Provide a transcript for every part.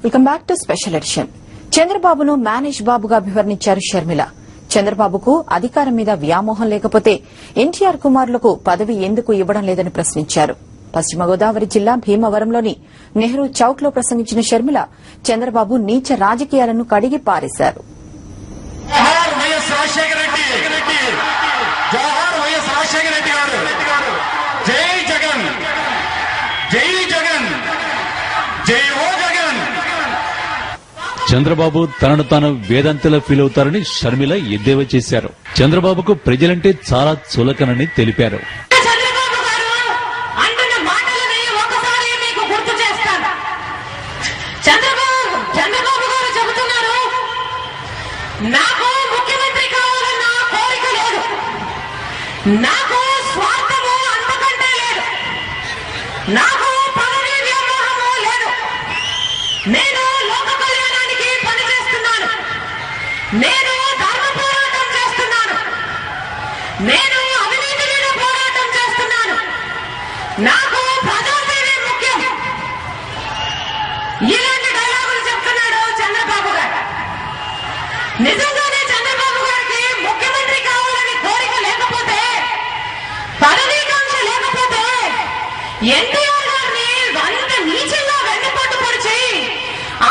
Welcome back to special edition. చంద్రబాబును manage బాబుగా అభివర్ణించారు షర్మిల. చంద్రబాబుకు అధికారం మీద వ్యామోహం లేకపోతే ఎన్టీఆర్ కుమారులకు పదవి ఎందుకు ఇవ్వడం లేదని ప్రశ్నించారు. పశ్చిమ గోదావరి జిల్లా భీమవరంలోని నెహ్రూ చౌక్ లో ప్రసంగించిన షర్మిల చంద్రబాబు నీచ రాజకీయాలను కడిగి పారేశారు. చంద్రబాబు తనను తాను వేదాంతలో ఫీల్ అవుతారని షర్మిల ఎద్దేవా చేశారు. చంద్రబాబుకు ప్రజలంటే చాలా చులకనని తెలిపారు. నాకు ముఖ్యమంత్రి కావాలన్న కోరిక లేదు, నాకు స్వార్థము అంతకంటే లేదు, నాకు పదవి వ్యామోహము లేదు. నేను లోక కళ్యాణానికి పనిచేస్తున్నాను, నేను ధర్మ పోరాటం చేస్తున్నాను, నేను అవినీతి మీద పోరాటం చేస్తున్నాను, నాకు ప్రజాసేవే ముఖ్యం. ఇలాంటి డైలాగులు చెప్తున్నాడు చంద్రబాబు గారు. నిజంగానే చంద్రబాబు గారికి ముఖ్యమంత్రి కావాలని కోరిక లేకపోతే, పదవీకాంక్ష లేకపోతే ఎన్టీఆర్ గారిని అంత నీచంగా వెన్నుపోటు పొడిచి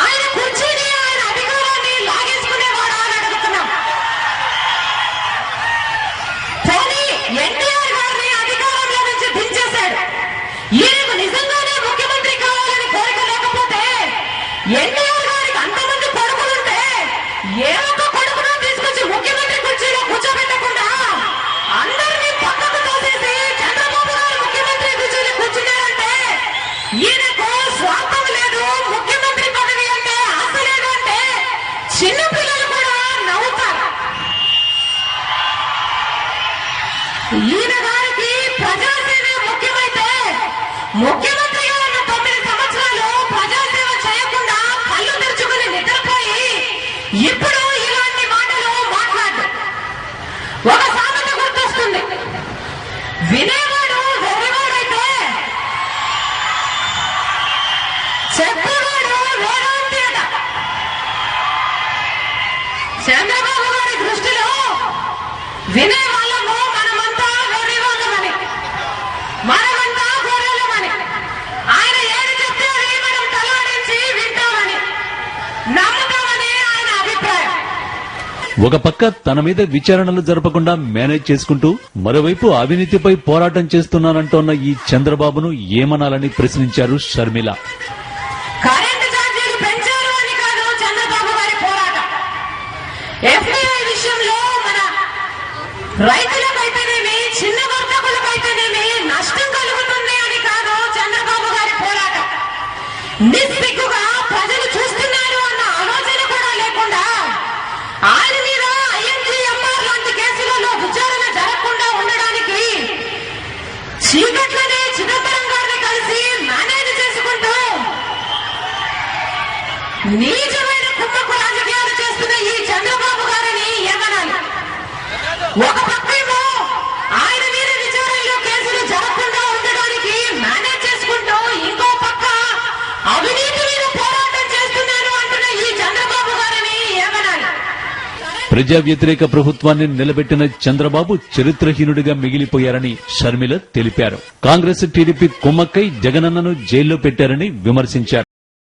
ఆయన కుర్చీని ఆయన అధికారాన్ని లాగేసుకునేవాడా అని అడుగుతున్నాం. కానీ ఎన్టీఆర్ గారిని అధికారంలో నుంచి దించేశాడు. ఈయనకు నిజంగానే ముఖ్యమంత్రి కావాలని కోరిక లేకపోతే ఎన్టీఆర్ గారికి అంతమంది కొడుకులుంటే ఏ ఒక్క కొడుకును తీసుకొచ్చి ముఖ్యమంత్రి కుర్చీలో కూర్చోబెట్టకుండా అందరినీ పక్కకు తోసేసి చంద్రబాబు గారు ముఖ్యమంత్రి కుర్చీలో కూర్చున్నారంటే ఈయనకు స్వార్థం లేదు, ముఖ్యమంత్రి పదవి అంటే ఆశ లేదు అంటే చిన్నపిల్లలు కూడా నవ్వుతారు. ఈయన గారికి ప్రజాసేవే ముఖ్యమైతే ముఖ్యమంత్రిగా ఉన్న 9 సంవత్సరాలు ప్రజాసేవ చేయకుండా కళ్ళు తెరుచుకుని నిద్రపోయి ఇప్పుడు ఇలాంటి మాటలు మాట్లాడు. ఒక సామెత గుర్తొస్తుంది, వినేవాడు వెర్రివాడైతే చెప్పేవాడు వేదాంతి అట. చంద్రబాబు గారి దృష్టిలో వినే వాళ్ళము మనమంతా వెర్రివాళ్ళమని, మనమంతా గొర్రెలమని, ఆయన ఏది చెప్తే అది మనం తలాడించి వింటామని నమ్ముతామని ఆయన అభిప్రాయం. ఒక పక్క తన మీద విచారణలు జరపకుండా మేనేజ్ చేసుకుంటూ మరోవైపు అవినీతిపై పోరాటం చేస్తున్నానంటోన్న ఈ చంద్రబాబును ఏమనాలని ప్రశ్నించారు షర్మిల. కరెంటు ఛార్జీలు పెంచారు అని కాదు చంద్రబాబు గారి పోరాటం. ఎఫ్డీఐ విషయంలో మన రైతులకైతేనేమి, చిన్న వర్తకులకైతేనేమి నష్టం కలుగుతుంది అని కాదు చంద్రబాబు గారి పోరాటం. నిస్సిగ్గుగా ప్రజలు చూస్తున్నారు అన్న ఆలోచన కూడా లేకుండా ఆయన మీద ఐఎన్జిఎంఆర్ లాంటి కేసులలో విచారణ జరగకుండా ఉండడానికి చీకట్లనే చిదంబరం గారిని కలిసి మేనేజ్ చేసుకుంటూ నీచమైన కుమ్మకు రాజకీయాలు చేస్తున్న ఈ చంద్రబాబు గారిని ఏమనాలి? ఒక పక్కేమో ఆయన మీద విచారణలో కేసులు జరగకుండా ఉండడానికి మేనేజ్ చేసుకుంటూ, ఇంకో పక్క అవినీతి మీద పోరాటం చేస్తున్నాను అంటున్న ఈ చంద్రబాబు గారిని ఏమనాలి? ప్రజా వ్యతిరేక ప్రభుత్వాన్ని నిలబెట్టిన చంద్రబాబు చరిత్రహీనుడిగా మిగిలిపోయారని షర్మిల తెలిపారు. కాంగ్రెస్ టీడీపీ కుమ్మక్కై జగనన్నను జైల్లో పెట్టారని విమర్శించారు.